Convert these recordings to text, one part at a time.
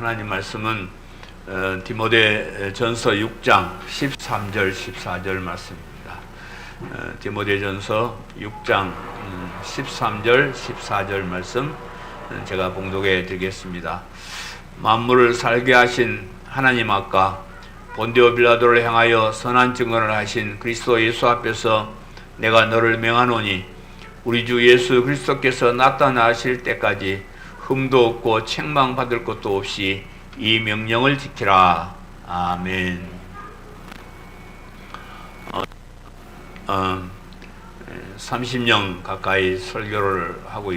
하나님 말씀은 디모데 전서 6장 13절 14절 말씀입니다. 디모데 전서 6장 13절 14절 말씀 제가 봉독해 드리겠습니다. 만물을 살게 하신 하나님 앞과 본디오 빌라도를 향하여 선한 증언을 하신 그리스도 예수 앞에서 내가 너를 명하노니 우리 주 예수 그리스도께서 나타나실 때까지 흠도 없고 책망받을 것도 없이 이 명령을 지키라. 아멘. 30년 가까이 설교를 하고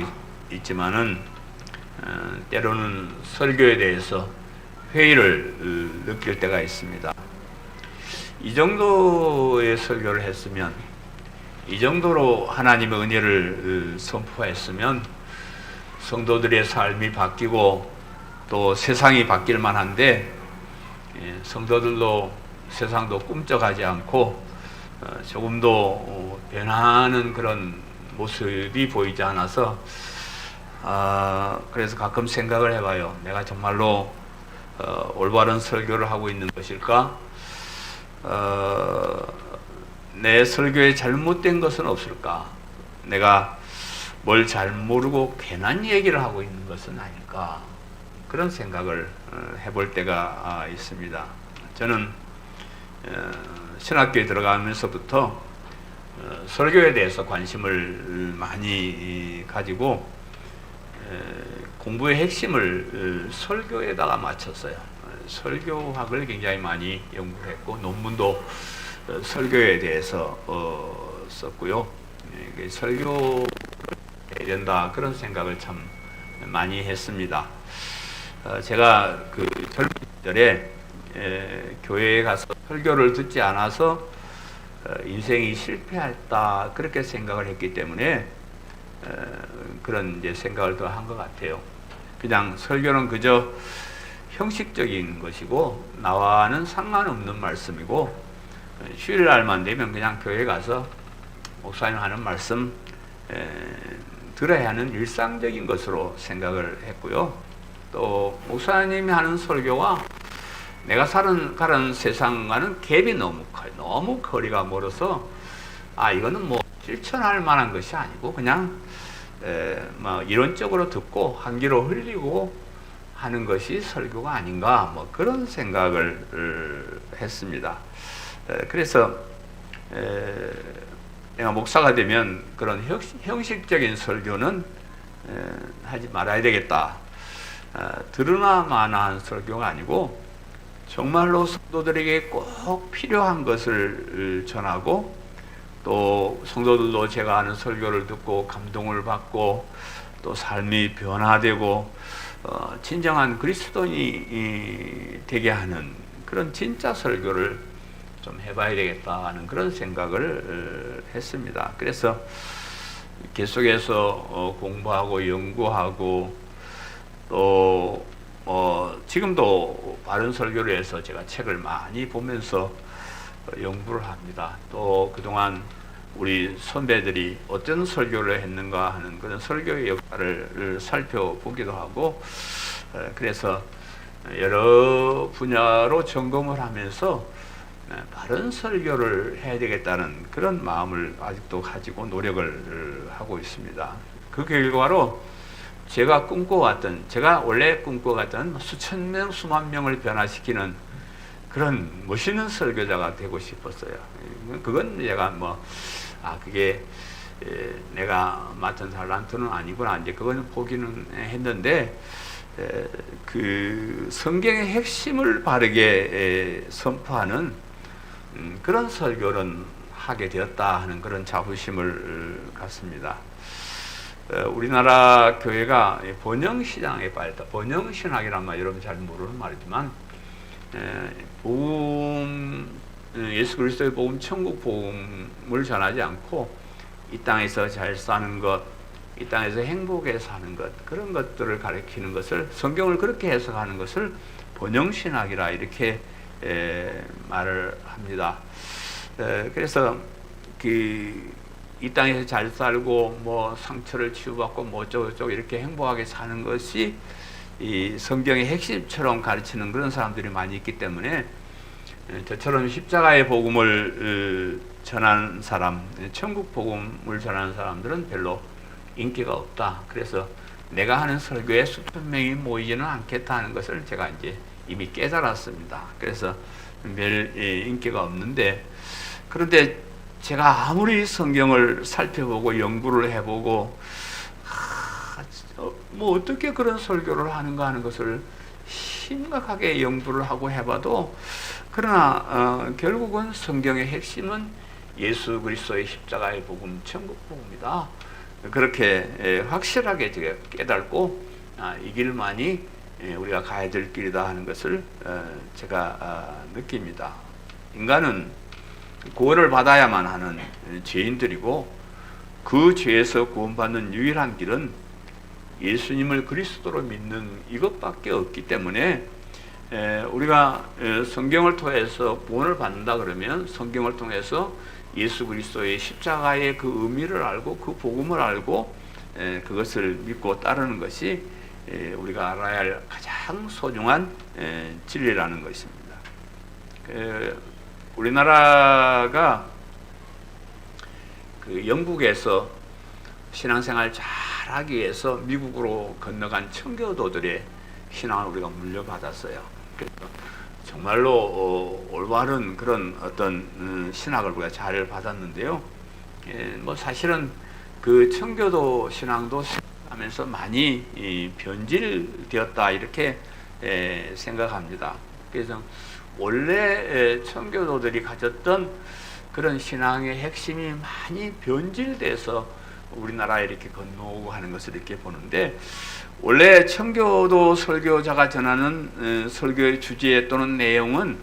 있지만은 때로는 설교에 대해서 회의를 느낄 때가 있습니다. 이 정도의 설교를 했으면, 이 정도로 하나님의 은혜를 선포했으면 성도들의 삶이 바뀌고 또 세상이 바뀔 만한데, 성도들도 세상도 꿈쩍하지 않고 조금도 변하는 그런 모습이 보이지 않아서 그래서 가끔 생각을 해봐요. 내가 정말로 올바른 설교를 하고 있는 것일까? 내 설교에 잘못된 것은 없을까? 내가 뭘 잘 모르고 괜한 얘기를 하고 있는 것은 아닐까? 그런 생각을 해볼 때가 있습니다. 저는 신학교에 들어가면서부터 설교에 대해서 관심을 많이 가지고 공부의 핵심을 설교에다가 맞췄어요. 설교학을 굉장히 많이 연구를 했고 논문도 설교에 대해서 썼고요. 설교 해야 된다 그런 생각을 참 많이 했습니다. 제가 그 젊은 시절에 교회에 가서 설교를 듣지 않아서 인생이 실패했다 그렇게 생각을 했기 때문에 그런 이제 생각을 더 한 것 같아요. 그냥 설교는 그저 형식적인 것이고 나와는 상관없는 말씀이고 휴일날만 되면 그냥 교회 가서 목사님 하는 말씀 들어야 하는 일상적인 것으로 생각을 했고요. 또 목사님이 하는 설교와 내가 가는 세상과는 갭이 너무 커요. 너무 거리가 멀어서 이거는 뭐 실천할 만한 것이 아니고 그냥 뭐 이론적으로 듣고 한 귀로 흘리고 하는 것이 설교가 아닌가 뭐 그런 생각을 했습니다. 그래서 내가 목사가 되면 그런 형식적인 설교는 하지 말아야 되겠다. 들으나 마나한 설교가 아니고 정말로 성도들에게 꼭 필요한 것을 전하고 또 성도들도 제가 하는 설교를 듣고 감동을 받고 또 삶이 변화되고 진정한 그리스도인이 되게 하는 그런 진짜 설교를 좀 해봐야 되겠다 하는 그런 생각을 했습니다. 그래서 계속해서 공부하고 연구하고 또 지금도 바른 설교를 해서 제가 책을 많이 보면서 연구를 합니다. 또 그동안 우리 선배들이 어떤 설교를 했는가 하는 그런 설교의 역사를 살펴보기도 하고 그래서 여러 분야로 점검을 하면서 바른 설교를 해야 되겠다는 그런 마음을 아직도 가지고 노력을 하고 있습니다. 그 결과로 제가 원래 꿈꿔왔던 수천 명, 수만 명을 변화시키는 그런 멋있는 설교자가 되고 싶었어요. 그건 제가 그게 내가 맡은 달란트는 아니구나. 이제 그거는 포기는 했는데, 그 성경의 핵심을 바르게 선포하는 그런 설교는 하게 되었다 하는 그런 자부심을 갖습니다. 우리나라 교회가 번영시장에 빠졌다. 번영신학이란 말 여러분 잘 모르는 말이지만 예수 그리스도의 복음, 천국 복음을 전하지 않고 이 땅에서 잘 사는 것, 이 땅에서 행복에 사는 것, 그런 것들을 가리키는 것을 성경을 그렇게 해석하는 것을 번영신학이라 이렇게 말을 합니다. 그래서 이 땅에서 잘 살고 뭐 상처를 치유받고 뭐 어쩌고저쩌고 이렇게 행복하게 사는 것이 이 성경의 핵심처럼 가르치는 그런 사람들이 많이 있기 때문에 저처럼 십자가의 복음을 전하는 사람, 천국 복음을 전하는 사람들은 별로 인기가 없다. 그래서 내가 하는 설교에 수천 명이 모이지는 않겠다 하는 것을 제가 이제 이미 깨달았습니다. 그래서 별 인기가 없는데, 그런데 제가 아무리 성경을 살펴보고 연구를 해보고 뭐 어떻게 그런 설교를 하는가 하는 것을 심각하게 연구를 하고 해봐도, 그러나 결국은 성경의 핵심은 예수 그리스도의 십자가의 복음, 천국 복음이다. 그렇게 확실하게 제가 깨닫고 이 길만이 우리가 가야 될 길이다 하는 것을 제가 느낍니다. 인간은 구원을 받아야만 하는 죄인들이고, 그 죄에서 구원받는 유일한 길은 예수님을 그리스도로 믿는 이것밖에 없기 때문에 우리가 성경을 통해서 구원을 받는다 그러면 성경을 통해서 예수 그리스도의 십자가의 그 의미를 알고 그 복음을 알고 그것을 믿고 따르는 것이 우리가 알아야 할 가장 소중한 진리라는 것입니다. 우리나라가 그 영국에서 신앙생활 잘하기 위해서 미국으로 건너간 청교도들의 신앙을 우리가 물려받았어요. 그래서 정말로 올바른 그런 어떤 신학을 우리가 잘 받았는데요. 뭐 사실은 그 청교도 신앙도 하면서 많이 변질되었다 이렇게 생각합니다. 그래서 원래 청교도들이 가졌던 그런 신앙의 핵심이 많이 변질돼서 우리나라에 이렇게 건너오고 하는 것을 이렇게 보는데, 원래 청교도 설교자가 전하는 설교의 주제 또는 내용은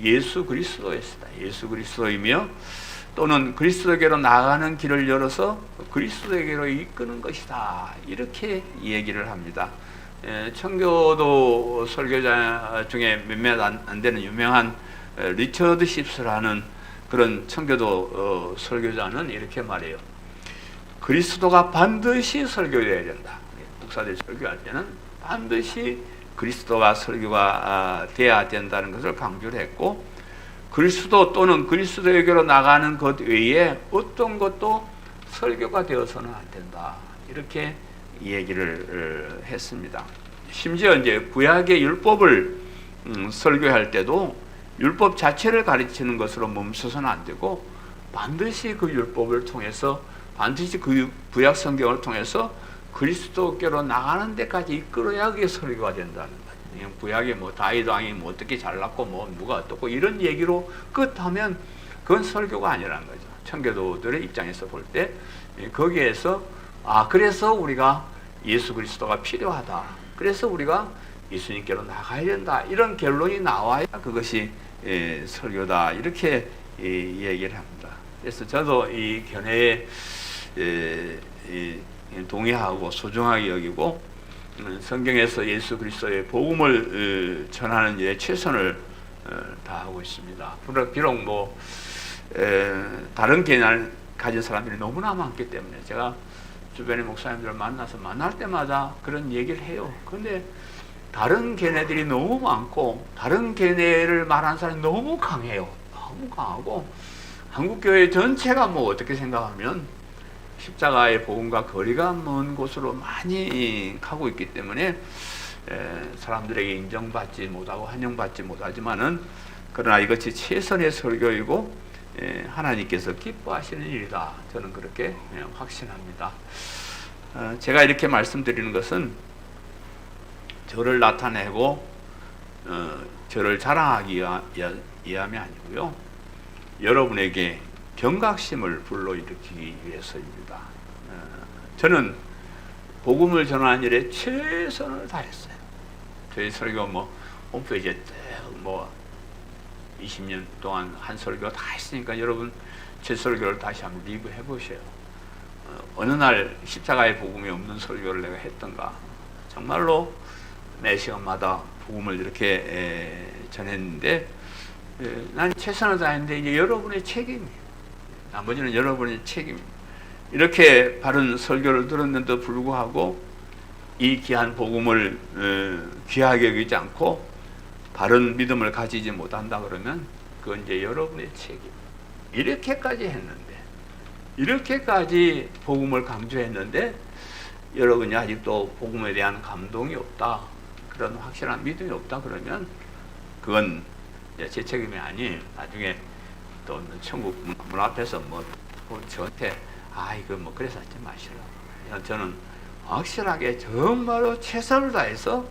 예수 그리스도였습니다. 예수 그리스도이며 또는 그리스도에게로 나아가는 길을 열어서 그리스도에게로 이끄는 것이다. 이렇게 얘기를 합니다. 청교도 설교자 중에 몇몇 안 되는 유명한 리처드 십스라는 그런 청교도 설교자는 이렇게 말해요. 그리스도가 반드시 설교해야 된다. 목사들 설교할 때는 반드시 그리스도가 설교가 돼야 된다는 것을 강조를 했고, 그리스도 또는 그리스도에게로 나가는 것 외에 어떤 것도 설교가 되어서는 안 된다. 이렇게 얘기를 했습니다. 심지어 이제 구약의 율법을 설교할 때도 율법 자체를 가르치는 것으로 멈춰서는 안 되고, 반드시 그 율법을 통해서, 반드시 그 구약 성경을 통해서 그리스도께로 나가는 데까지 이끌어야 그게 설교가 된다는 거예요. 구약에 뭐 다윗 왕이 뭐 어떻게 잘났고 뭐 누가 어떻고 이런 얘기로 끝하면 그건 설교가 아니라는 거죠. 청교도들의 입장에서 볼 때 거기에서 그래서 우리가 예수 그리스도가 필요하다. 그래서 우리가 예수님께로 나가야 된다. 이런 결론이 나와야 그것이 설교다. 이렇게 얘기를 합니다. 그래서 저도 이 견해에 동의하고 소중하게 여기고, 성경에서 예수 그리스도의 복음을 전하는 일에 최선을 다하고 있습니다. 비록 뭐 다른 개념을 가진 사람들이 너무나 많기 때문에 제가 주변의 목사님들을 만나서 만날 때마다 그런 얘기를 해요. 그런데 다른 견해들이 너무 많고 다른 견해를 말하는 사람이 너무 강해요. 너무 강하고, 한국교회 전체가 뭐 어떻게 생각하면 십자가의 복음과 거리가 먼 곳으로 많이 가고 있기 때문에 사람들에게 인정받지 못하고 환영받지 못하지만은, 그러나 이것이 최선의 설교이고 하나님께서 기뻐하시는 일이다. 저는 그렇게 확신합니다. 제가 이렇게 말씀드리는 것은 저를 나타내고 저를 자랑하기 위함이 아니고요, 여러분에게 경각심을 불러일으키기 위해서입니다. 저는 복음을 전하는 일에 최선을 다했어요. 저희 설교 뭐 홈페이지에 뭐 20년 동안 한 설교 다 했으니까 여러분 제 설교를 다시 한번 리뷰해 보세요. 어느 날 십자가의 복음이 없는 설교를 내가 했던가. 정말로 매 시간마다 복음을 이렇게 전했는데, 난 최선을 다했는데 이제 여러분의 책임이에요. 나머지는 여러분의 책임입니다. 이렇게 바른 설교를 들었는데도 불구하고 이 귀한 복음을 귀하게 여기지 않고 바른 믿음을 가지지 못한다 그러면 그건 이제 여러분의 책임. 이렇게까지 했는데, 이렇게까지 복음을 강조했는데 여러분이 아직도 복음에 대한 감동이 없다, 그런 확실한 믿음이 없다 그러면 그건 제 책임이 아니에요. 나중에 또 천국 문 앞에서 뭐 저한테 이거 뭐 그래서 하지 마시라고. 저는 확실하게 정말로 최선을 다해서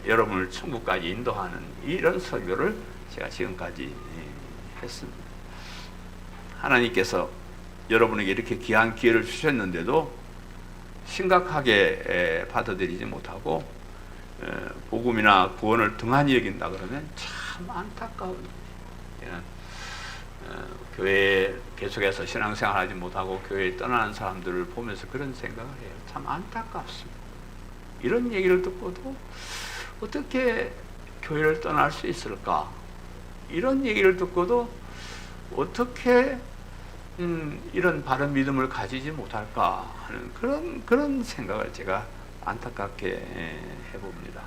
여러분을 천국까지 인도하는 이런 설교를 제가 지금까지 했습니다. 하나님께서 여러분에게 이렇게 귀한 기회를 주셨는데도 심각하게 받아들이지 못하고 복음이나 구원을 등한히 여긴다 그러면 참 안타까운 일이에요. 교회에 계속해서 신앙생활하지 못하고 교회에 떠나는 사람들을 보면서 그런 생각을 해요. 참 안타깝습니다. 이런 얘기를 듣고도 어떻게 교회를 떠날 수 있을까? 이런 얘기를 듣고도 어떻게 이런 바른 믿음을 가지지 못할까 하는 그런 생각을 제가 안타깝게 해봅니다.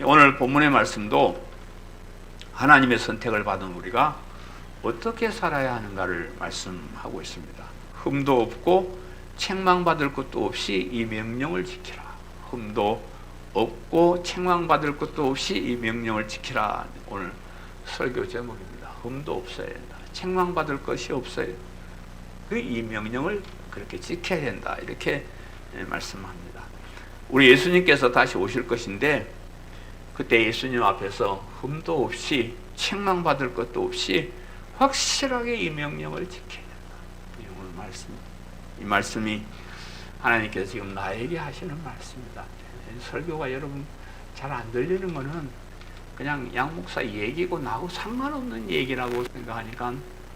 오늘 본문의 말씀도 하나님의 선택을 받은 우리가 어떻게 살아야 하는가를 말씀하고 있습니다. 흠도 없고 책망받을 것도 없이 이 명령을 지키라. 흠도 없고 책망받을 것도 없이 이 명령을 지키라. 오늘 설교 제목입니다. 흠도 없어야 된다. 책망받을 것이 없어야 된다. 이 명령을 그렇게 지켜야 된다. 이렇게 말씀합니다. 우리 예수님께서 다시 오실 것인데 그때 예수님 앞에서 흠도 없이 책망받을 것도 없이 확실하게 이 명령을 지켜야 된다. 오늘 말씀, 이 말씀이 하나님께서 지금 나에게 하시는 말씀이다. 설교가 여러분 잘 안 들리는 거는 그냥 양 목사 얘기고 나하고 상관없는 얘기라고 생각하니까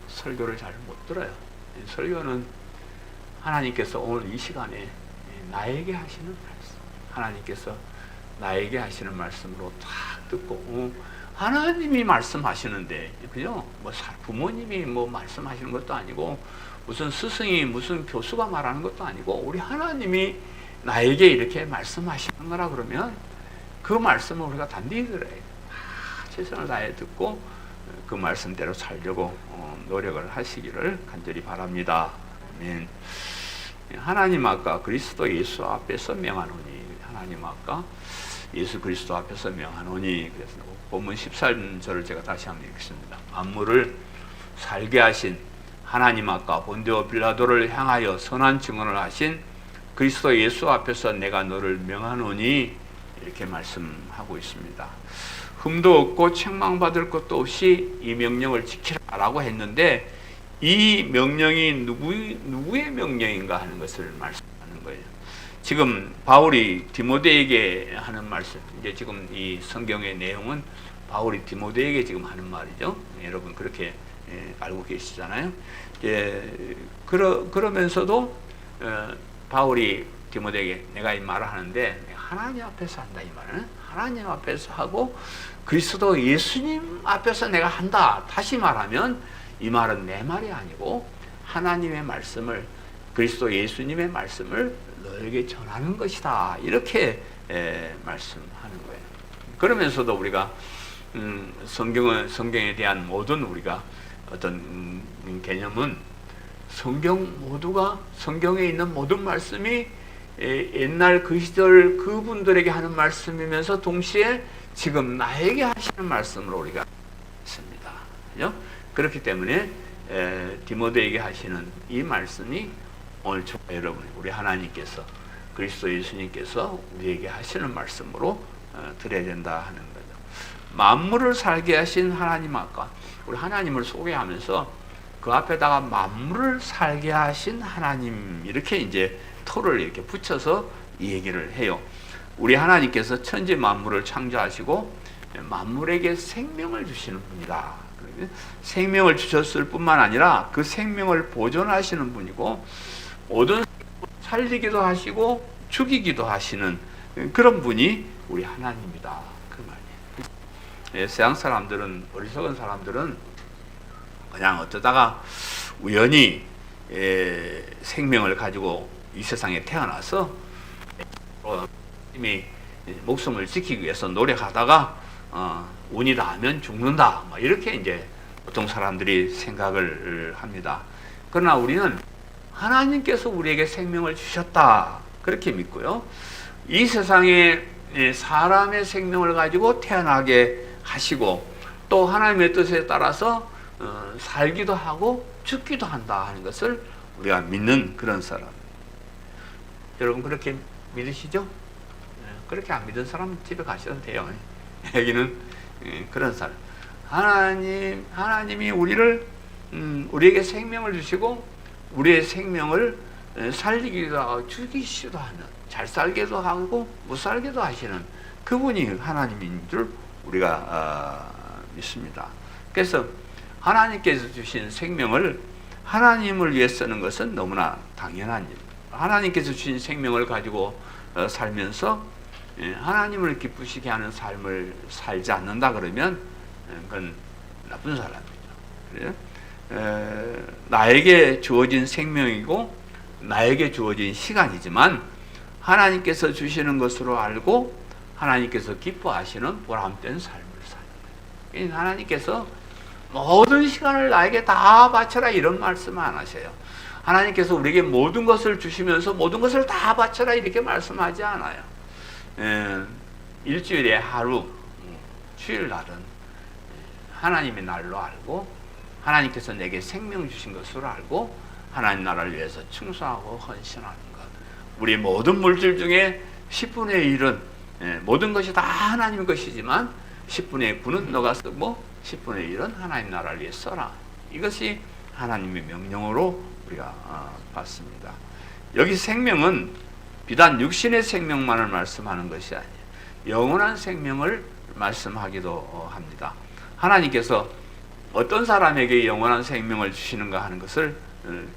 설교를 잘 못 들어요. 설교는 하나님께서 오늘 이 시간에 나에게 하시는 말씀, 하나님께서 나에게 하시는 말씀으로 다 듣고 하나님이 말씀하시는데, 그죠? 뭐 부모님이 뭐 말씀하시는 것도 아니고 무슨 스승이 무슨 교수가 말하는 것도 아니고 우리 하나님이 나에게 이렇게 말씀하시는 거라 그러면 그 말씀을 우리가 단디히 들어야 돼요. 최선을 다해 듣고 그 말씀대로 살려고 노력을 하시기를 간절히 바랍니다. 아멘. 하나님 아까 그리스도 예수 앞에서 명하노니, 하나님 아까 예수 그리스도 앞에서 명하노니, 그래서 본문 13절을 제가 다시 한번 읽겠습니다. 만물을 살게 하신 하나님 아까 본디오 빌라도를 향하여 선한 증언을 하신 그리스도 예수 앞에서 내가 너를 명하노니, 이렇게 말씀하고 있습니다. 흠도 없고 책망받을 것도 없이 이 명령을 지키라라고 했는데 이 명령이 누구의 명령인가 하는 것을 말씀하는 거예요. 지금 바울이 디모데에게 하는 말씀, 이제 지금 이 성경의 내용은 바울이 디모데에게 지금 하는 말이죠. 여러분 그렇게 알고 계시잖아요. 그러면서도 바울이 디모데에게 내가 이 말을 하는데 하나님 앞에서 한다, 이 말은 하나님 앞에서 하고 그리스도 예수님 앞에서 내가 한다. 다시 말하면 이 말은 내 말이 아니고 하나님의 말씀을, 그리스도 예수님의 말씀을 너에게 전하는 것이다. 이렇게 말씀하는 거예요. 그러면서도 우리가 성경에 대한 모든 우리가 어떤 개념은 성경에 있는 모든 말씀이 옛날 그 시절 그분들에게 하는 말씀이면서 동시에 지금 나에게 하시는 말씀으로 우리가 있습니다. 그죠? 그렇기 때문에 디모데에게 하시는 이 말씀이 오늘 저와 여러분, 우리 하나님께서, 그리스도 예수님께서 우리에게 하시는 말씀으로 드려야 된다 하는 거죠. 만물을 살게 하신 하나님 아까 우리 하나님을 소개하면서 그 앞에다가 만물을 살게 하신 하나님, 이렇게 이제 토를 이렇게 붙여서 이 얘기를 해요. 우리 하나님께서 천지 만물을 창조하시고 만물에게 생명을 주시는 분이다. 생명을 주셨을 뿐만 아니라 그 생명을 보존하시는 분이고 모든 살리기도 하시고 죽이기도 하시는 그런 분이 우리 하나님이다. 그 말이에요. 세상 사람들은, 어리석은 사람들은 그냥 어쩌다가 우연히 생명을 가지고 이 세상에 태어나서 열심히 목숨을 지키기 위해서 노력하다가 운이 닿으면 죽는다. 뭐 이렇게 이제 보통 사람들이 생각을 합니다. 그러나 우리는 하나님께서 우리에게 생명을 주셨다. 그렇게 믿고요. 이 세상에 사람의 생명을 가지고 태어나게 하시고 또 하나님의 뜻에 따라서 살기도 하고 죽기도 한다 하는 것을 우리가 믿는 그런 사람. 여러분 그렇게 믿으시죠? 그렇게 안 믿은 사람 집에 가셔도 돼요. 여기는 그런 사람. 하나님이 우리에게 생명을 주시고 우리의 생명을 살리기도 하고 죽이시기도 하는, 잘 살게도 하고 못 살게도 하시는 그분이 하나님인 줄 우리가 믿습니다. 그래서 하나님께서 주신 생명을 하나님을 위해 쓰는 것은 너무나 당연한 일. 하나님께서 주신 생명을 가지고 살면서 하나님을 기쁘시게 하는 삶을 살지 않는다 그러면 그건 나쁜 사람이죠. 그래요? 나에게 주어진 생명이고 나에게 주어진 시간이지만 하나님께서 주시는 것으로 알고 하나님께서 기뻐하시는 보람된 삶을 사는 거예요. 하나님께서 모든 시간을 나에게 다 바쳐라 이런 말씀 안 하셔요. 하나님께서 우리에게 모든 것을 주시면서 모든 것을 다 바쳐라 이렇게 말씀하지 않아요. 일주일에 하루, 주일날은 하나님의 날로 알고 하나님께서 내게 생명 주신 것으로 알고 하나님 나라를 위해서 충성하고 헌신하는 것. 우리 모든 물질 중에 10분의 1은 모든 것이 다 하나님 것이지만 10분의 9는 너가 쓰고 10분의 1은 하나님 나라를 위해 써라. 이것이 하나님의 명령으로 우리가 받습니다. 여기 생명은 비단 육신의 생명만을 말씀하는 것이 아니에요. 영원한 생명을 말씀하기도 합니다. 하나님께서 어떤 사람에게 영원한 생명을 주시는가 하는 것을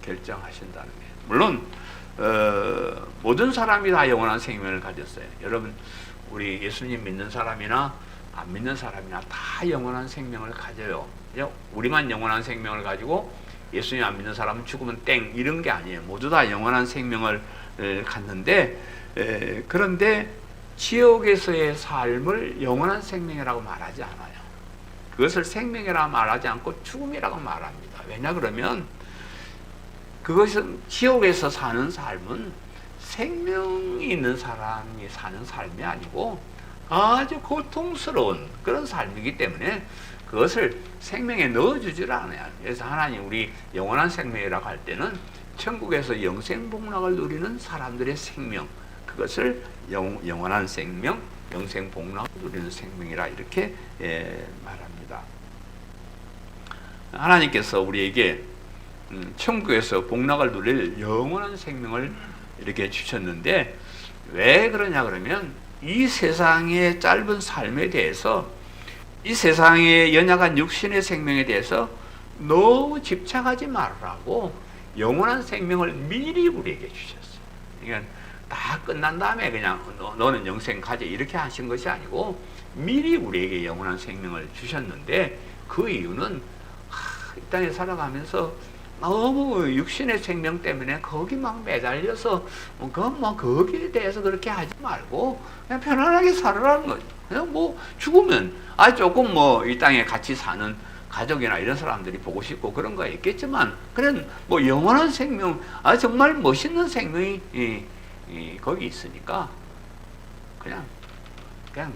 결정하신다는 거예요. 물론 모든 사람이 다 영원한 생명을 가졌어요. 여러분 우리 예수님 믿는 사람이나 안 믿는 사람이나 다 영원한 생명을 가져요. 우리만 영원한 생명을 가지고 예수님 안 믿는 사람은 죽으면 땡 이런 게 아니에요. 모두 다 영원한 생명을 갖는데 그런데 지옥에서의 삶을 영원한 생명이라고 말하지 않아요. 그것을 생명이라고 말하지 않고 죽음이라고 말합니다. 왜냐 그러면 그것은 지옥에서 사는 삶은 생명이 있는 사람이 사는 삶이 아니고 아주 고통스러운 그런 삶이기 때문에 그것을 생명에 넣어주질 않아요. 그래서 하나님 우리 영원한 생명이라고 할 때는 천국에서 영생복락을 누리는 사람들의 생명, 그것을 영원한 생명, 영생복락을 누리는 생명이라 이렇게 말합니다. 하나님께서 우리에게 천국에서 복락을 누릴 영원한 생명을 이렇게 주셨는데 왜 그러냐 그러면 이 세상의 짧은 삶에 대해서 이 세상의 연약한 육신의 생명에 대해서 너무 집착하지 말라고 영원한 생명을 미리 우리에게 주셨어요. 그러니까 다 끝난 다음에 그냥 너는 영생 가져 이렇게 하신 것이 아니고 미리 우리에게 영원한 생명을 주셨는데 그 이유는 이 땅에 살아가면서 너무 육신의 생명 때문에 거기 막 매달려서 거기에 대해서 그렇게 하지 말고 그냥 편안하게 살아라는 거죠. 그냥 뭐 죽으면 조금 이 땅에 같이 사는 가족이나 이런 사람들이 보고 싶고 그런 거 있겠지만 그냥 뭐 영원한 생명 정말 멋있는 생명이 거기 있으니까 그냥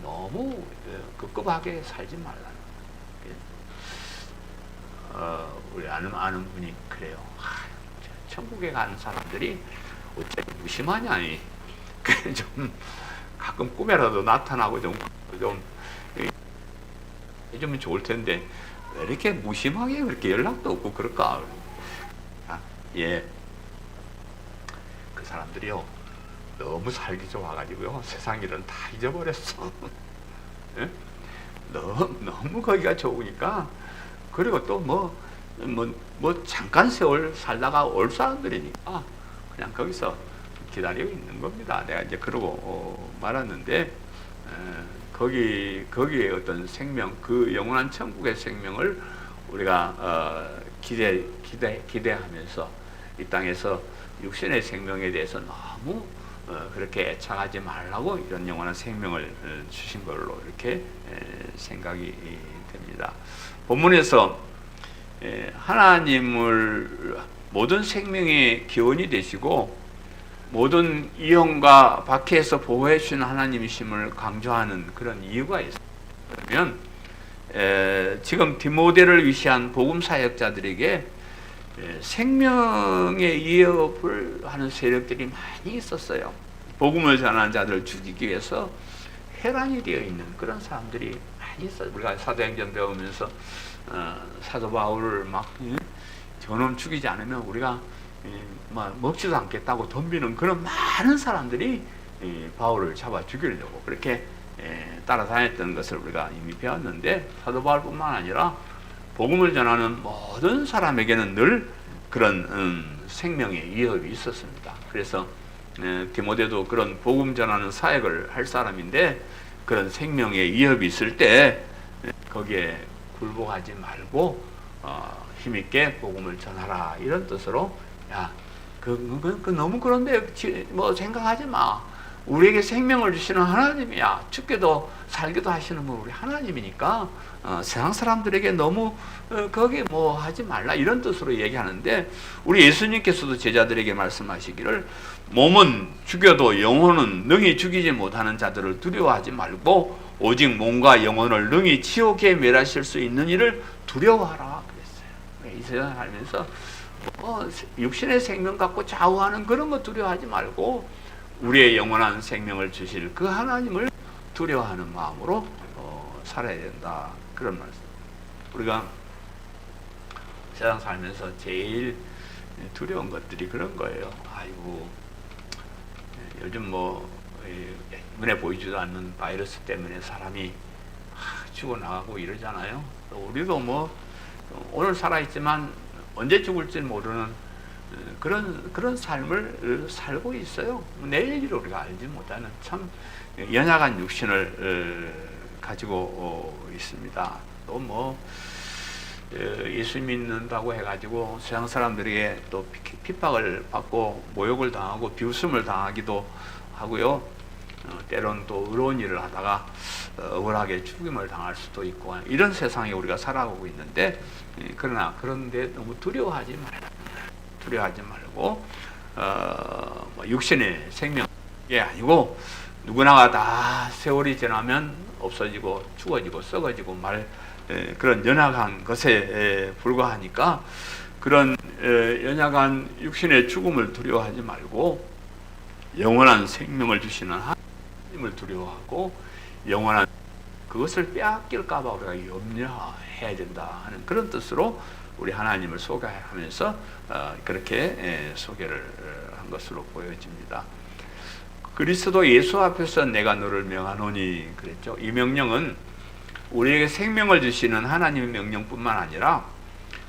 너무 급급하게 살지 말라는 거예요. 우리 아는 분이 그래요. 천국에 가는 사람들이 어째 무심하냐. 좀 가끔 꿈에라도 나타나고 좀 해주면 좋을 텐데 왜 이렇게 무심하게 그렇게 연락도 없고 그럴까? 그 사람들이요 너무 살기 좋아가지고요 세상 일은 다 잊어버렸어. 예? 너무 거기가 좋으니까. 그리고 또 잠깐 세월 살다가 올 사람들이니까 그냥 거기서 기다리고 있는 겁니다. 내가 이제 그러고 말았는데 거기에 어떤 생명, 그 영원한 천국의 생명을 우리가 기대하면서 이 땅에서 육신의 생명에 대해서 너무 그렇게 애착하지 말라고 이런 영원한 생명을 주신 걸로 이렇게 생각이 됩니다. 본문에서 하나님을 모든 생명의 기원이 되시고 모든 이용과 박해에서 보호해 주시는 하나님이심을 강조하는 그런 이유가 있어요. 그러면 지금 디모데를 위시한 복음 사역자들에게 생명의 위협을 하는 세력들이 많이 있었어요. 복음을 전하는 자들을 죽이기 위해서 혈안이 되어 있는 그런 사람들이 많이 있어요. 우리가 사도행전 배우면서 사도 바울을 막 저놈 죽이지 않으면 우리가 먹지도 않겠다고 덤비는 그런 많은 사람들이 바울을 잡아 죽이려고 그렇게 따라다녔던 것을 우리가 이미 배웠는데, 사도 바울뿐만 아니라 복음을 전하는 모든 사람에게는 늘 그런 생명의 위협이 있었습니다. 그래서 디모데도 그런 복음 전하는 사역을 할 사람인데 그런 생명의 위협이 있을 때 거기에 굴복하지 말고 힘있게 복음을 전하라, 이런 뜻으로 그 너무 그런데 뭐 생각하지 마. 우리에게 생명을 주시는 하나님이야. 죽게도 살기도 하시는 분 우리 하나님이니까 세상 사람들에게 너무 거기 뭐 하지 말라, 이런 뜻으로 얘기하는데, 우리 예수님께서도 제자들에게 말씀하시기를 몸은 죽여도 영혼은 능히 죽이지 못하는 자들을 두려워하지 말고 오직 몸과 영혼을 능히 지옥에 멸하실 수 있는 이를 두려워하라 그랬어요. 이 세상 살면서 육신의 생명 갖고 좌우하는 그런 거 두려워하지 말고 우리의 영원한 생명을 주실 그 하나님을 두려워하는 마음으로 살아야 된다, 그런 말씀. 우리가 세상 살면서 제일 두려운 것들이 그런 거예요. 아이고, 요즘 뭐 눈에 보이지도 않는 바이러스 때문에 사람이 죽어나가고 이러잖아요. 우리도 뭐 오늘 살아있지만 언제 죽을지 모르는 그런 삶을 살고 있어요. 내일 일을 우리가 알지 못하는 참 연약한 육신을 가지고 있습니다. 또 뭐 예수 믿는다고 해가지고 세상 사람들에게 또 핍박을 받고 모욕을 당하고 비웃음을 당하기도 하고요. 때론 또 의로운 일을 하다가 억울하게 죽임을 당할 수도 있고, 이런 세상에 우리가 살아가고 있는데, 그런데 너무 두려워하지 말고 육신의 생명이 아니고 누구나가 다 세월이 지나면 없어지고 죽어지고 썩어지고 그런 연약한 것에 불과하니까 그런 연약한 육신의 죽음을 두려워하지 말고 영원한 생명을 주시는 하나님을 두려워하고 영원한 그것을 빼앗길까 봐 우리가 염려해야 된다 하는 그런 뜻으로 우리 하나님을 소개하면서 그렇게 소개를 한 것으로 보여집니다. 그리스도 예수 앞에서 내가 너를 명하노니 그랬죠. 이 명령은 우리에게 생명을 주시는 하나님의 명령뿐만 아니라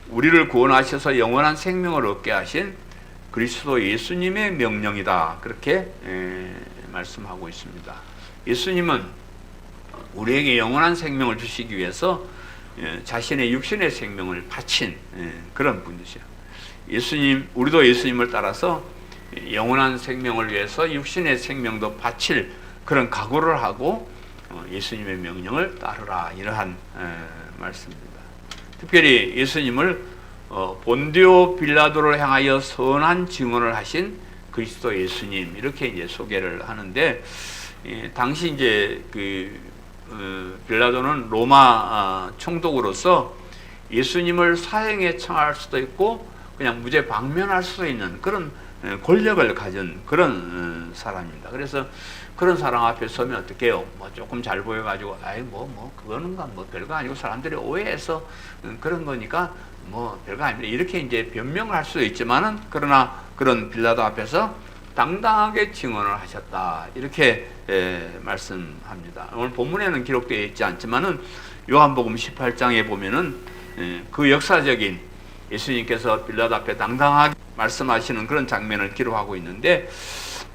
우리를 구원하셔서 영원한 생명을 얻게 하신 그리스도 예수님의 명령이다, 그렇게 말씀하고 있습니다. 예수님은 우리에게 영원한 생명을 주시기 위해서 자신의 육신의 생명을 바친 그런 분이죠. 우리도 예수님을 따라서 영원한 생명을 위해서 육신의 생명도 바칠 그런 각오를 하고 예수님의 명령을 따르라, 이러한 말씀입니다. 특별히 예수님을 본디오 빌라도를 향하여 선한 증언을 하신 그리스도 예수님, 이렇게 이제 소개를 하는데, 당시 이제 빌라도는 로마 총독으로서 예수님을 사형에 처할 수도 있고 그냥 무죄 방면할 수도 있는 그런 권력을 가진 그런 사람입니다. 그래서 그런 사람 앞에 서면 어떻게 해요? 뭐 조금 잘 보여가지고 그거는 별거 아니고 사람들이 오해해서 그런 거니까 뭐 별거 아닙니다, 이렇게 이제 변명을 할 수도 있지만은, 그러나 그런 빌라도 앞에서 당당하게 증언을 하셨다, 이렇게 말씀합니다. 오늘 본문에는 기록되어 있지 않지만은 요한복음 18장에 보면은 그 역사적인 예수님께서 빌라도 앞에 당당하게 말씀하시는 그런 장면을 기록하고 있는데,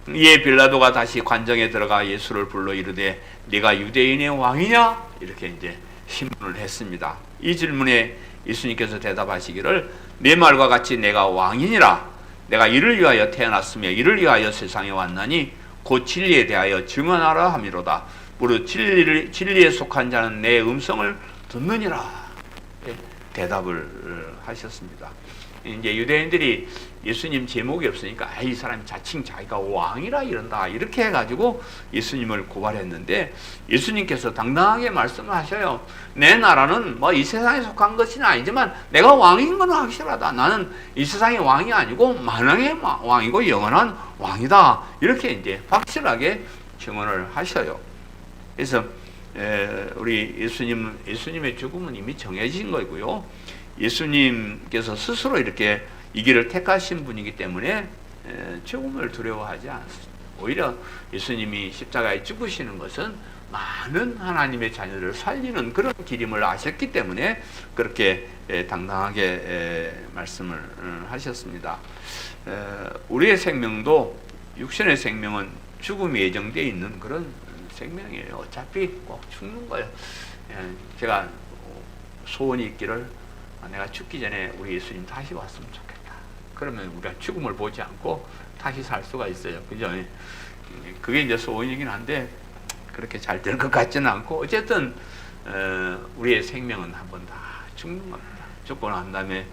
이에 빌라도가 다시 관정에 들어가 예수를 불러 이르되 네가 유대인의 왕이냐, 이렇게 이제 신문을 했습니다. 이 질문에 예수님께서 대답하시기를 내 말과 같이 내가 왕이니라. 내가 이를 위하여 태어났으며 이를 위하여 세상에 왔나니 곧 진리에 대하여 증언하라 함이로다. 무릇 진리에 속한 자는 내 음성을 듣느니라. 대답을 하셨습니다. 이제 유대인들이 예수님 제목이 없으니까 이 사람이 자칭 자기가 왕이라 이런다 이렇게 해가지고 예수님을 고발했는데, 예수님께서 당당하게 말씀하셔요. 내 나라는 뭐 이 세상에 속한 것은 아니지만 내가 왕인 건 확실하다. 나는 이 세상의 왕이 아니고 만왕의 왕이고 영원한 왕이다. 이렇게 이제 확실하게 증언을 하셔요. 그래서 우리 예수님의 죽음은 이미 정해진 거고요. 예수님께서 스스로 이렇게 이 길을 택하신 분이기 때문에 죽음을 두려워하지 않습니다. 오히려 예수님이 십자가에 죽으시는 것은 많은 하나님의 자녀들을 살리는 그런 길임을 아셨기 때문에 그렇게 당당하게 말씀을 하셨습니다. 우리의 생명도, 육신의 생명은 죽음이 예정되어 있는 그런 생명이에요. 어차피 꼭 죽는 거예요. 제가 소원이 있기를, 내가 죽기 전에 우리 예수님 다시 왔으면 좋겠다. 그러면 우리가 죽음을 보지 않고 다시 살 수가 있어요. 그죠? 그게 이제 소원이긴 한데 그렇게 잘 될 것 같지는 않고, 어쨌든 우리의 생명은 한 번 다 죽는 겁니다. 죽고 난 다음에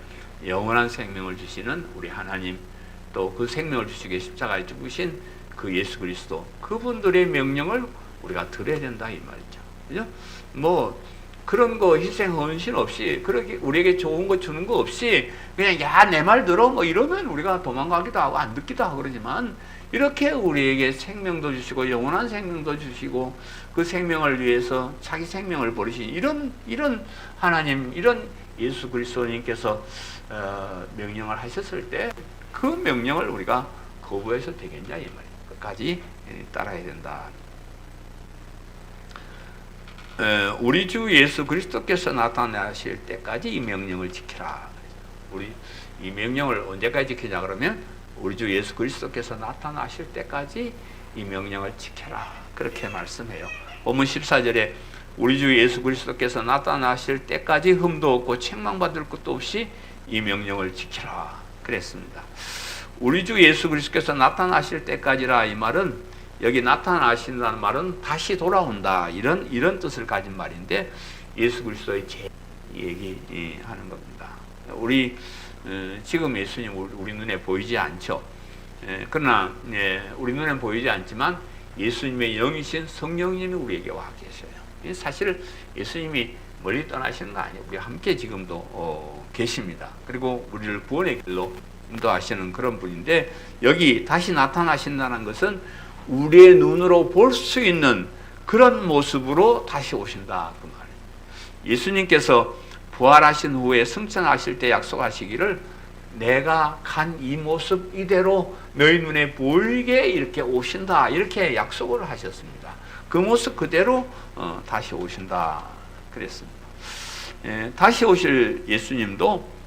영원한 생명을 주시는 우리 하나님, 또 그 생명을 주시기에 십자가에 죽으신 그 예수 그리스도, 그분들의 명령을 우리가 들어야 된다 이 말이죠. 그죠? 뭐 그런 거 희생 헌신 없이, 그렇게 우리에게 좋은 거 주는 거 없이 그냥 야 내 말 들어 뭐 이러면 우리가 도망가기도 하고 안 듣기도 하고 그러지만, 이렇게 우리에게 생명도 주시고 영원한 생명도 주시고 그 생명을 위해서 자기 생명을 버리신 이런 하나님, 이런 예수 그리스도님께서 명령을 하셨을 때 그 명령을 우리가 거부해서 되겠냐 이 말이에요. 끝까지 따라야 된다. 우리 주 예수 그리스도께서 나타나실 때까지 이 명령을 지키라. 우리 이 명령을 언제까지 지키냐 그러면 우리 주 예수 그리스도께서 나타나실 때까지 이 명령을 지켜라. 그렇게 말씀해요. 본문 14절에 우리 주 예수 그리스도께서 나타나실 때까지 흠도 없고 책망받을 것도 없이 이 명령을 지키라. 그랬습니다. 우리 주 예수 그리스도께서 나타나실 때까지라 이 말은, 여기 나타나신다는 말은 다시 돌아온다 이런 뜻을 가진 말인데, 예수 그리스도의 얘기하는 겁니다. 우리 지금 예수님 우리 눈에 보이지 않죠. 그러나 우리 눈에 보이지 않지만 예수님의 영이신 성령님이 우리에게 와 계셔요. 사실 예수님이 멀리 떠나시는 거 아니에요. 우리 함께 지금도 계십니다. 그리고 우리를 구원의 길로 인도하시는 그런 분인데, 여기 다시 나타나신다는 것은 우리의 눈으로 볼 수 있는 그런 모습으로 다시 오신다 그 말이에요. 예수님께서 부활하신 후에 승천하실 때 약속하시기를, 내가 간 이 모습 이대로 너희 눈에 보이게 이렇게 오신다 이렇게 약속을 하셨습니다. 그 모습 그대로 다시 오신다 그랬습니다. 다시 오실 예수님도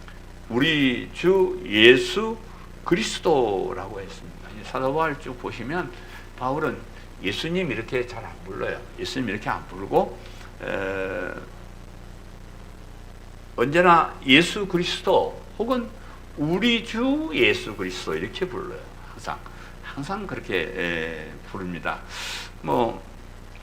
우리 주 예수 그리스도라고 했습니다. 사도 바울 쭉 보시면 바울은 예수님 이렇게 잘 안 불러요. 예수님 이렇게 안 부르고 언제나 예수 그리스도 혹은 우리 주 예수 그리스도 이렇게 불러요. 항상 그렇게 부릅니다. 뭐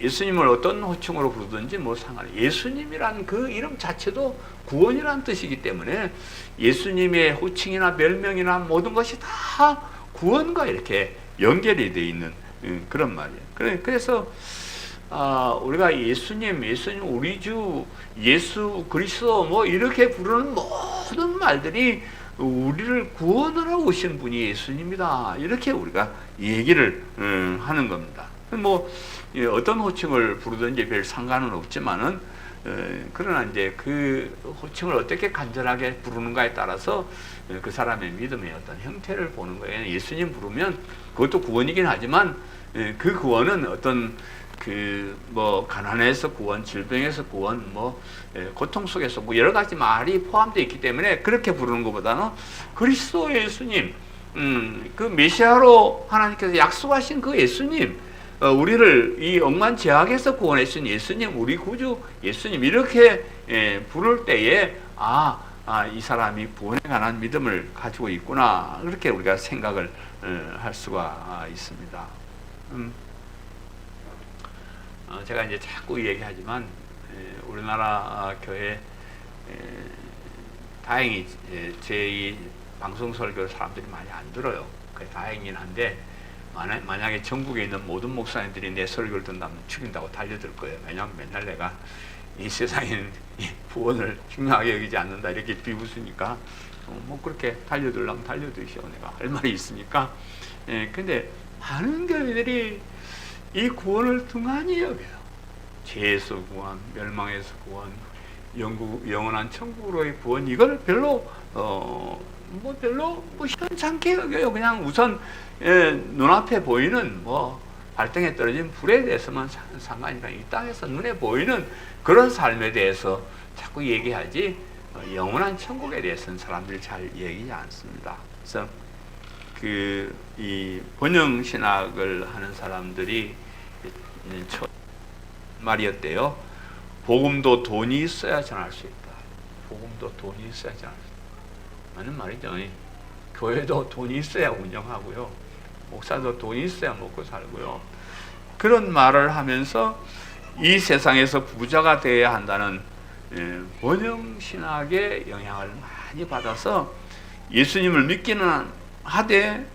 예수님을 어떤 호칭으로 부르든지 뭐 상관없어요. 예수님이란 그 이름 자체도 구원이라는 뜻이기 때문에 예수님의 호칭이나 별명이나 모든 것이 다 구원과 이렇게 연결이 되어 있는 그런 말이에요. 그래서 우리가 예수님, 우리 주 예수 그리스도 뭐 이렇게 부르는 모든 말들이 우리를 구원하러 오신 분이 예수님이다. 이렇게 우리가 얘기를 하는 겁니다. 뭐 어떤 호칭을 부르든지 별 상관은 없지만은 그러나 이제 그 호칭을 어떻게 간절하게 부르는가에 따라서 그 사람의 믿음의 어떤 형태를 보는 거예요. 예수님 부르면 그것도 구원이긴 하지만 그 구원은 어떤 그 뭐 가난에서 구원, 질병에서 구원, 뭐 고통 속에서 뭐 여러 가지 말이 포함되어 있기 때문에 그렇게 부르는 것보다는 그리스도 예수님, 그 메시아로 하나님께서 약속하신 그 예수님, 우리를 이 억만 죄악에서 구원하신 예수님, 우리 구주 예수님 이렇게 부를 때에 이 사람이 구원에 관한 믿음을 가지고 있구나, 그렇게 우리가 생각을 할 수가 있습니다. 제가 이제 자꾸 얘기하지만 우리나라 교회 다행히 제 이 방송 설교를 사람들이 많이 안 들어요. 그게 다행이긴 한데 만약에 전국에 있는 모든 목사님들이 내 설교를 듣는다면 죽인다고 달려들 거예요. 왜냐하면 맨날 내가 이 세상에 구원을 중요하게 여기지 않는다 이렇게 비웃으니까 뭐 그렇게 달려들려면 달려드시오. 내가 할 말이 있으니까. 근데 많은 교회들이 이 구원을 등한히 여겨요. 죄에서 구원, 멸망에서 구원, 영원한 천국으로의 구원, 이걸 별로 시원찮게 여겨요. 그냥 우선 눈앞에 보이는 발등에 떨어진 불에 대해서만 상관이라 이 땅에서 눈에 보이는 그런 삶에 대해서 자꾸 얘기하지 영원한 천국에 대해서는 사람들이 잘 얘기하지 않습니다. 그래서 이 번영 신학을 하는 사람들이 말이었대요. 복음도 돈이 있어야 전할 수 있다. 복음도 돈이 있어야 전할 수 있다. 맞는 말이죠. 교회도 돈이 있어야 운영하고요. 목사도 돈이 있어야 먹고 살고요. 그런 말을 하면서 이 세상에서 부자가 되어야 한다는 번영신학의 영향을 많이 받아서 예수님을 믿기는 하되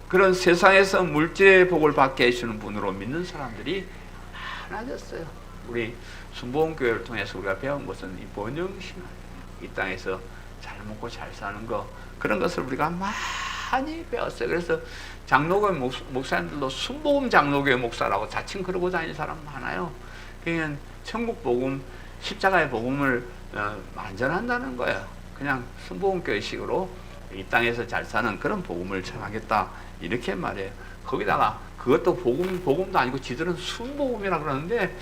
그런 세상에서 물질의 복을 받게 해주는 분으로 믿는 사람들이 많아졌어요. 우리 순복음교회를 통해서 우리가 배운 것은 이 번영신학, 이 땅에서 잘 먹고 잘 사는 거, 그런 것을 우리가 많이 배웠어요. 그래서 장로교회 목사님들도 순복음 장로교회 목사라고 자칭 그러고 다니는 사람 많아요. 그냥 천국 복음, 십자가의 복음을 만전한다는 거예요. 그냥 순복음교회식으로 이 땅에서 잘 사는 그런 복음을 전하겠다 이렇게 말해요. 거기다가 그것도 복음도 아니고 지들은 순복음이라 그러는데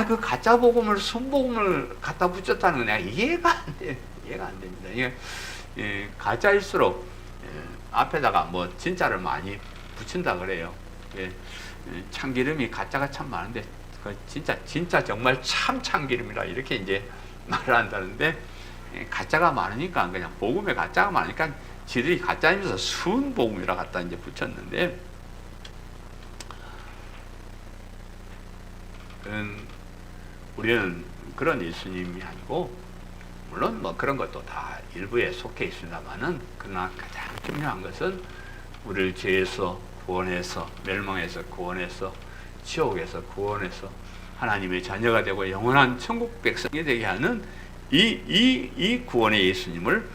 그 가짜 복음을 순복음을 갖다 붙였다는 건 내가 이해가 안 돼. 이해가 안 됩니다. 이게 가짜일수록 앞에다가 진짜를 많이 붙인다 그래요. 참기름이 가짜가 참 많은데 진짜 정말 참 참기름이라 이렇게 이제 말을 한다는데 가짜가 많으니까 그냥 복음에 가짜가 많으니까 지들이 가짜이면서 순복음이라 갖다 이제 붙였는데 우리는 그런 예수님이 아니고 물론 그런 것도 다 일부에 속해 있습니다만은 그러나 가장 중요한 것은 우리를 죄에서 구원해서 멸망에서 구원해서 지옥에서 구원해서 하나님의 자녀가 되고 영원한 천국 백성이 되게 하는 이 구원의 예수님을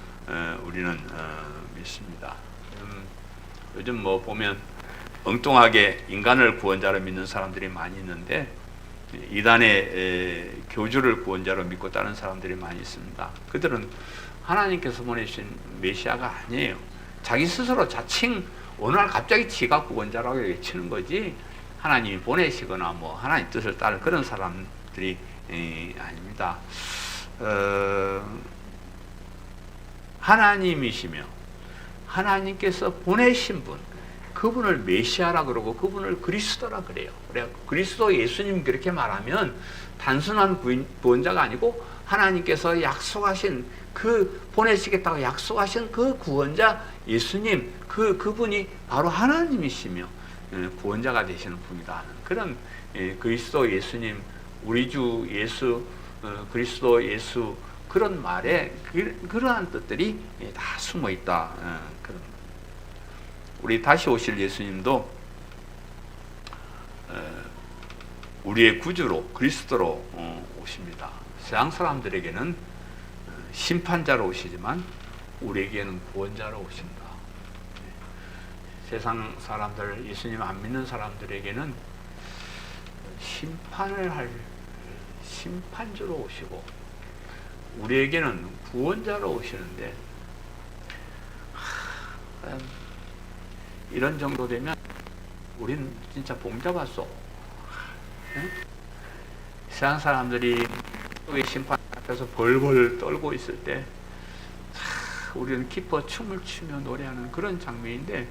우리는 믿습니다. 요즘 보면 엉뚱하게 인간을 구원자로 믿는 사람들이 많이 있는데 이단의 교주를 구원자로 믿고 따르는 사람들이 많이 있습니다. 그들은 하나님께서 보내신 메시아가 아니에요. 자기 스스로 자칭 어느 날 갑자기 지가 구원자라고 외치는 거지 하나님이 보내시거나 하나님 뜻을 따르는 그런 사람들이 아닙니다. 하나님이시며 하나님께서 보내신 분, 그분을 메시아라 그러고 그분을 그리스도라 그래요. 그래 그리스도 예수님 그렇게 말하면 단순한 구원자가 아니고 하나님께서 약속하신 보내시겠다고 약속하신 그 구원자 예수님, 그분이 바로 하나님이시며 구원자가 되시는 분이다 하는 그런 그리스도 예수님, 우리 주 예수, 그리스도 예수 그런 말에 그러한 뜻들이 다 숨어 있다. 그런 우리 다시 오실 예수님도 우리의 구주로 그리스도로 오십니다. 세상 사람들에게는 심판자로 오시지만 우리에게는 구원자로 오신다. 세상 사람들, 예수님 안 믿는 사람들에게는 심판을 할 심판주로 오시고 우리에게는 구원자로 오시는데 이런 정도 되면 우리는 진짜 봉잡았어. 세상 사람들이 심판 앞에서 벌벌 떨고 있을 때 우리는 기뻐 춤을 추며 노래하는 그런 장면인데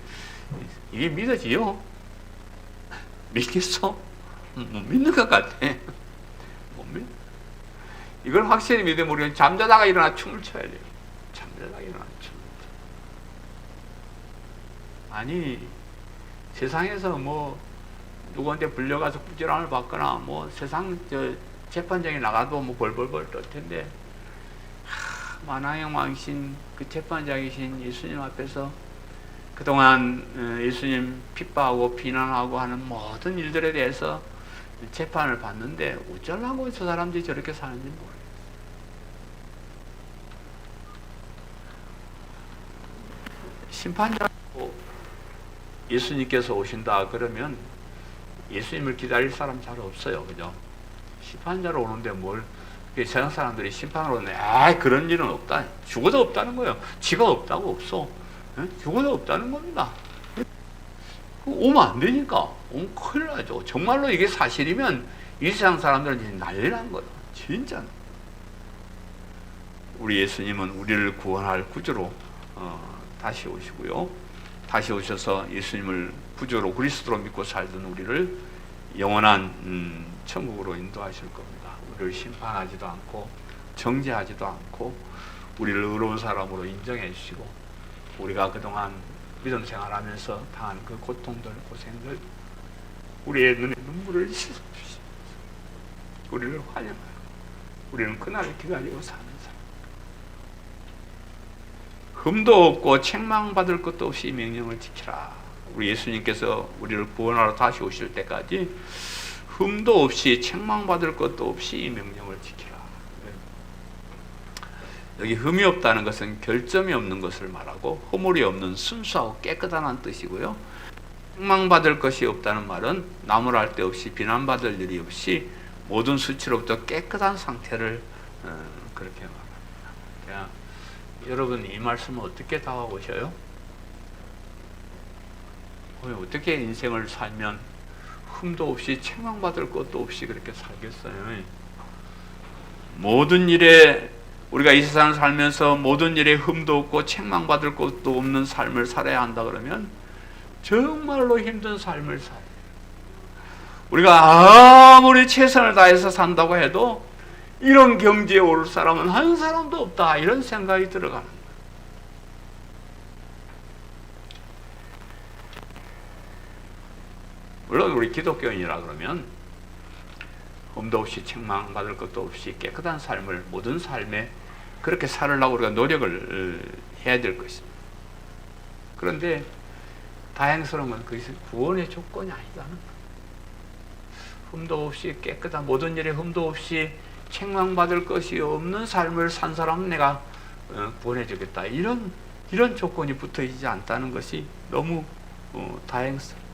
이게 믿어지요? 믿겠어? 못 믿는 것 같아. 못 믿. 이걸 확실히 믿으면 우리는 잠자다가 일어나 춤을 춰야 돼요. 잠자다가 일어나 춤을 춰. 아니 세상에서 누구한테 불려가서 꾸지람을 받거나 뭐 세상 재판장에 나가도 뭐 벌벌벌 떨 텐데, 만왕의 왕이신 그 재판장이신 예수님 앞에서 그동안 예수님 핍박하고 비난하고 하는 모든 일들에 대해서 재판을 받는데 어쩌려고 저 사람들이 저렇게 사는지 모르겠어요. 심판자로 예수님께서 오신다 그러면 예수님을 기다릴 사람 잘 없어요. 그죠? 심판자로 오는데 뭘 세상 사람들이 심판으로 오는데 그런 일은 없다. 죽어도 없다는 거예요. 지가 없다고 없어. 죽어도 없다는 겁니다. 오면 안 되니까. 오면 큰일 나죠. 정말로 이게 사실이면 이 세상 사람들은 난리 난 거다. 진짜. 우리 예수님은 우리를 구원할 구주로 다시 오시고요. 다시 오셔서 예수님을 구주로 그리스도로 믿고 살던 우리를 영원한 천국으로 인도하실 겁니다. 우리를 심판하지도 않고 정죄하지도 않고 우리를 의로운 사람으로 인정해 주시고 우리가 그동안 믿음 생활하면서 당한 그 고통들, 고생들 우리의 눈에 눈물을 씻어주시면서 우리를 환영하고 우리는 그날을 기다리고 사는 사람. 흠도 없고 책망받을 것도 없이 명령을 지키라. 우리 예수님께서 우리를 구원하러 다시 오실 때까지 흠도 없이 책망받을 것도 없이 이 명령을 지키라. 여기 흠이 없다는 것은 결점이 없는 것을 말하고 허물이 없는 순수하고 깨끗한 뜻이고요. 책망받을 것이 없다는 말은 나무랄 데 없이 비난받을 일이 없이 모든 수치로부터 깨끗한 상태를 그렇게 말합니다. 여러분 이 말씀을 어떻게 다가오셔요? 어떻게 인생을 살면 흠도 없이 책망받을 것도 없이 그렇게 살겠어요? 모든 일에 우리가 이 세상을 살면서 모든 일에 흠도 없고 책망받을 것도 없는 삶을 살아야 한다 그러면 정말로 힘든 삶을 살아요. 우리가 아무리 최선을 다해서 산다고 해도 이런 경지에 오를 사람은 한 사람도 없다 이런 생각이 들어가는 거예요. 물론 우리 기독교인이라 그러면 흠도 없이 책망받을 것도 없이 깨끗한 삶을 모든 삶에 그렇게 살으려고 우리가 노력을 해야 될 것입니다. 그런데 다행스러운 건 그것이 구원의 조건이 아니다는 거예요. 흠도 없이 깨끗한 모든 일에 흠도 없이 책망받을 것이 없는 삶을 산 사람은 내가 구원해 주겠다. 이런 조건이 붙어 있지 않다는 것이 너무 다행스러워요.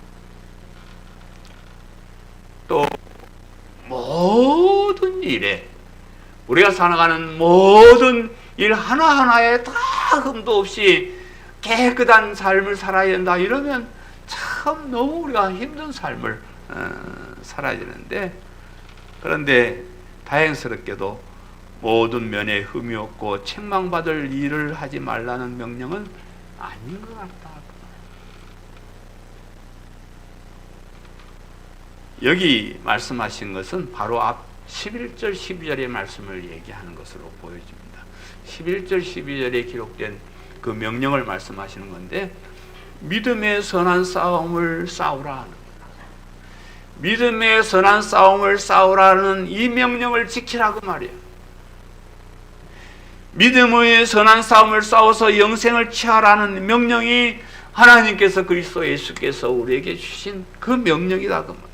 또 모든 일에 우리가 살아가는 모든 일 하나하나에 다 흠도 없이 깨끗한 삶을 살아야 된다 이러면 참 너무 우리가 힘든 삶을 살아야 되는데 그런데 다행스럽게도 모든 면에 흠이 없고 책망받을 일을 하지 말라는 명령은 아닌 것 같다. 여기 말씀하신 것은 바로 앞 11절 12절의 말씀을 얘기하는 것으로 보여집니다. 11절 12절에 기록된 그 명령을 말씀하시는 건데 믿음의 선한 싸움을 싸우라 하는 거예요. 믿음의 선한 싸움을 싸우라는 이 명령을 지키라고 말이에요. 믿음의 선한 싸움을 싸워서 영생을 취하라는 명령이 하나님께서 그리스도 예수께서 우리에게 주신 그 명령이다 그 말이에요.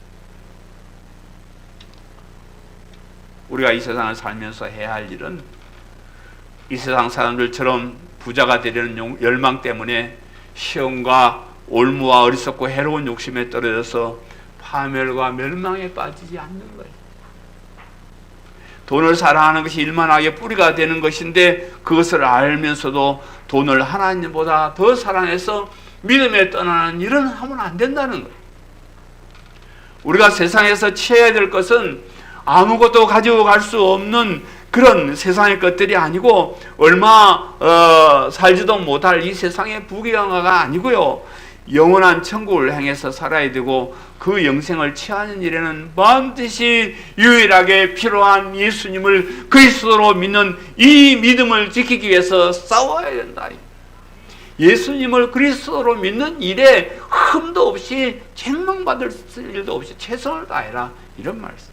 우리가 이 세상을 살면서 해야 할 일은 이 세상 사람들처럼 부자가 되려는 열망 때문에 시험과 올무와 어리석고 해로운 욕심에 떨어져서 파멸과 멸망에 빠지지 않는 거예요. 돈을 사랑하는 것이 일만하게 뿌리가 되는 것인데 그것을 알면서도 돈을 하나님보다 더 사랑해서 믿음에 떠나는 일은 하면 안 된다는 거예요. 우리가 세상에서 취해야 될 것은 아무것도 가지고 갈 수 없는 그런 세상의 것들이 아니고 얼마 살지도 못할 이 세상의 부귀영화가 아니고요. 영원한 천국을 향해서 살아야 되고 그 영생을 취하는 일에는 반드시 유일하게 필요한 예수님을 그리스도로 믿는 이 믿음을 지키기 위해서 싸워야 된다. 예수님을 그리스도로 믿는 일에 흠도 없이 책망받을 일도 없이 최선을 다해라, 이런 말씀.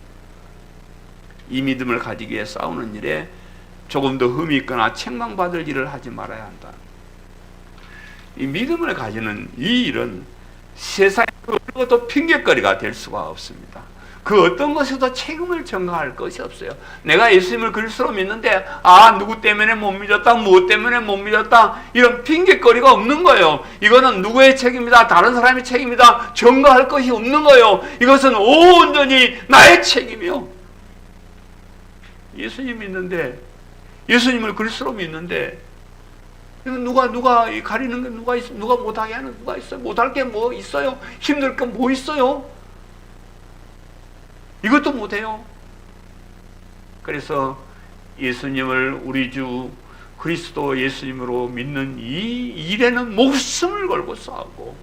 이 믿음을 가지기 위해 싸우는 일에 조금 더 흠이 있거나 책망받을 일을 하지 말아야 한다. 이 믿음을 가지는 이 일은 세상에 그 어떤 것도 핑계거리가 될 수가 없습니다. 그 어떤 것에도 책임을 전가할 것이 없어요. 내가 예수님을 그리스도로 믿는데 누구 때문에 못 믿었다, 무엇 때문에 못 믿었다, 이런 핑계거리가 없는 거예요. 이거는 누구의 책임이다, 다른 사람의 책임이다, 전가할 것이 없는 거예요. 이것은 온전히 나의 책임이요. 예수님 믿는데, 예수님을 그리스도로 믿는데 누가 가리는 게 누가 있어? 누가 못하게 하는 누가 있어요? 못할 게 뭐 있어요? 힘들 게 뭐 있어요? 이것도 못해요. 그래서 예수님을 우리 주 그리스도 예수님으로 믿는 이 일에는 목숨을 걸고 싸우고,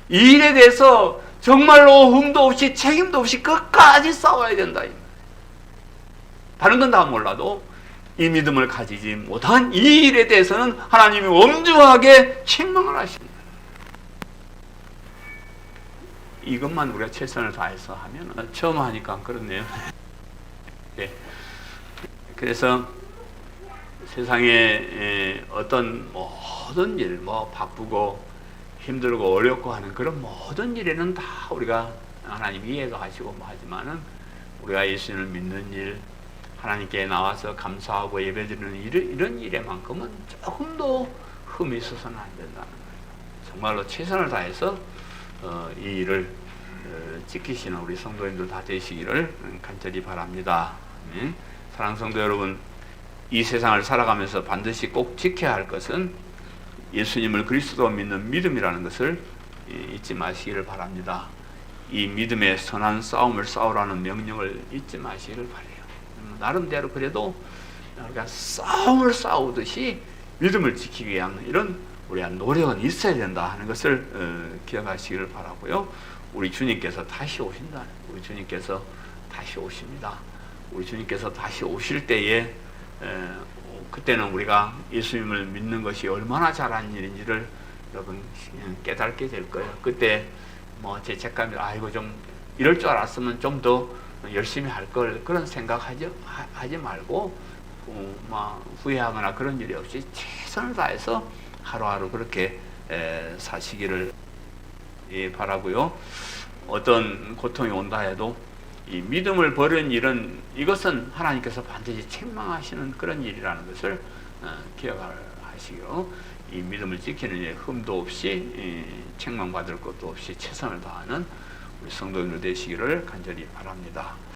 이 일에 대해서 정말로 흠도 없이 책임도 없이 끝까지 싸워야 된다. 다른 건 다 몰라도 이 믿음을 가지지 못한 이 일에 대해서는 하나님이 엄중하게 책망을 하십니다. 이것만 우리가 최선을 다해서 하면, 처음 하니까 그렇네요. 네. 그래서 세상에 어떤 모든 일, 바쁘고 힘들고 어렵고 하는 그런 모든 일에는 다 우리가 하나님 이해가 하시고 하지만은 우리가 예수님을 믿는 일, 하나님께 나와서 감사하고 예배드리는 이런 일에만큼은 조금도 흠이 있어서는 안 된다는 거예요. 정말로 최선을 다해서 이 일을 지키시는 우리 성도님들 다 되시기를 간절히 바랍니다. 사랑하는 성도 여러분, 이 세상을 살아가면서 반드시 꼭 지켜야 할 것은 예수님을 그리스도로 믿는 믿음이라는 것을 잊지 마시기를 바랍니다. 이 믿음의 선한 싸움을 싸우라는 명령을 잊지 마시기를 바라요. 나름대로 그래도 우리가 싸움을 싸우듯이 믿음을 지키기 위한 이런 우리가 노력은 있어야 된다 하는 것을 기억하시기를 바라고요. 우리 주님께서 다시 오신다. 우리 주님께서 다시 오십니다. 우리 주님께서 다시 오실 때에 그때는 우리가 예수님을 믿는 것이 얼마나 잘한 일인지를 여러분 깨닫게 될 거예요. 그때 죄책감이 좀 이럴 줄 알았으면 좀 더 열심히 할 걸, 그런 생각하지 말고 후회하거나 그런 일이 없이 최선을 다해서 하루하루 그렇게 사시기를 바라고요. 어떤 고통이 온다 해도 이 믿음을 버리는 일은, 이것은 하나님께서 반드시 책망하시는 그런 일이라는 것을 기억하시기로, 이 믿음을 지키는 일에 흠도 없이 책망받을 것도 없이 최선을 다하는 우리 성도님들 되시기를 간절히 바랍니다.